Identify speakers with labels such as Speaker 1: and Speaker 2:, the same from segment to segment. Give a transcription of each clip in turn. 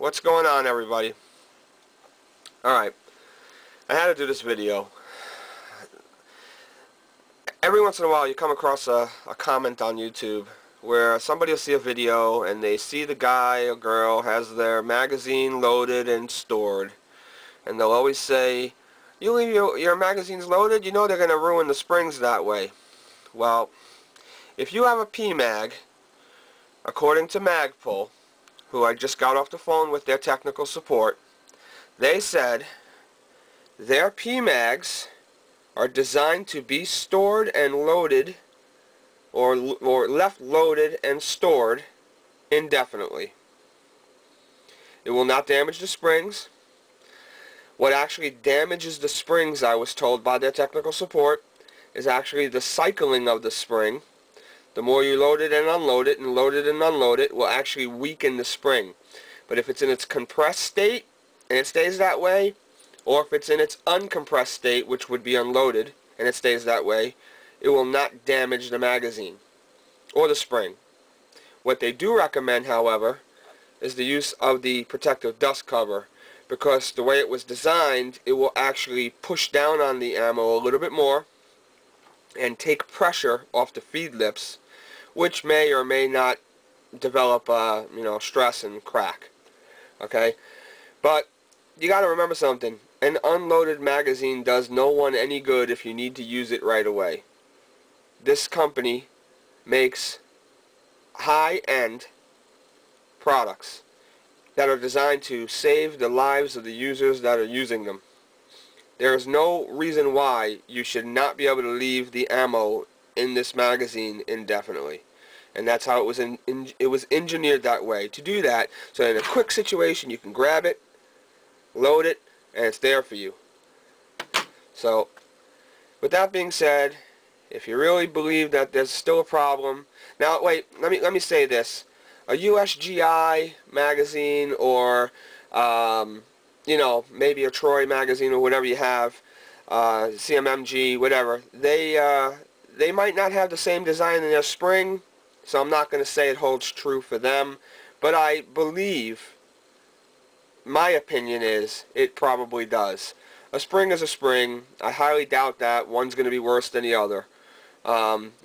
Speaker 1: What's going on, everybody? Alright, I had to do this video. Every once in a while you come across a comment on YouTube where somebody will see a video and they see the guy or girl has their magazine loaded and stored, and they'll always say, you leave your magazines loaded, you know they're going to ruin the springs that way. Well, if you have a PMAG, according to Magpul, who I just got off the phone with their technical support, they said their PMAGs are designed to be stored and loaded, or left loaded and stored indefinitely. It will not damage the springs. What actually damages the springs, I was told by their technical support, is actually the cycling of the spring. The more you load it and unload it and load it and unload it will actually weaken the spring. But if it's in its compressed state and it stays that way, or if it's in its uncompressed state, which would be unloaded, and it stays that way, it will not damage the magazine or the spring. What they do recommend, however, is the use of the protective dust cover, because the way it was designed, it will actually push down on the ammo a little bit more and take pressure off the feed lips, which may or may not develop stress and crack. Okay, but you got to remember something. An unloaded magazine does no one any good if you need to use it right away. This company makes high-end products that are designed to save the lives of the users that are using them. There is no reason why you should not be able to leave the ammo in this magazine indefinitely. And that's how it was engineered that way, to do that, so in a quick situation you can grab it, load it, and it's there for you. So, with that being said, if you really believe that there's still a problem, now wait, let me say this: a USGI magazine, or maybe a Troy magazine, or whatever you have, CMMG, whatever, they might not have the same design in their spring, so I'm not going to say it holds true for them, but I believe, my opinion is, it probably does. A spring is a spring. I highly doubt that one's going to be worse than the other,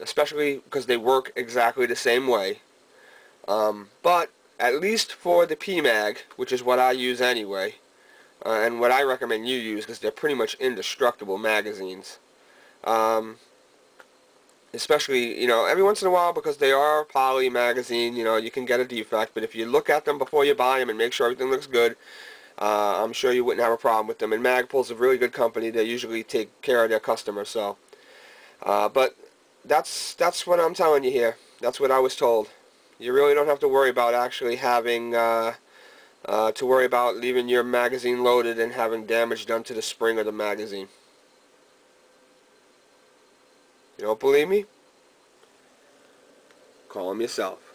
Speaker 1: especially because they work exactly the same way. But at least for the PMAG, which is what I use anyway, and what I recommend you use, because they're pretty much indestructible magazines, especially, every once in a while, because they are a poly magazine, you can get a defect, but if you look at them before you buy them and make sure everything looks good, I'm sure you wouldn't have a problem with them. And Magpul's a really good company. They usually take care of their customers. So, but that's what I'm telling you here. That's what I was told. You really don't have to worry about actually having to worry about leaving your magazine loaded and having damage done to the spring of the magazine. You don't believe me? Call them yourself.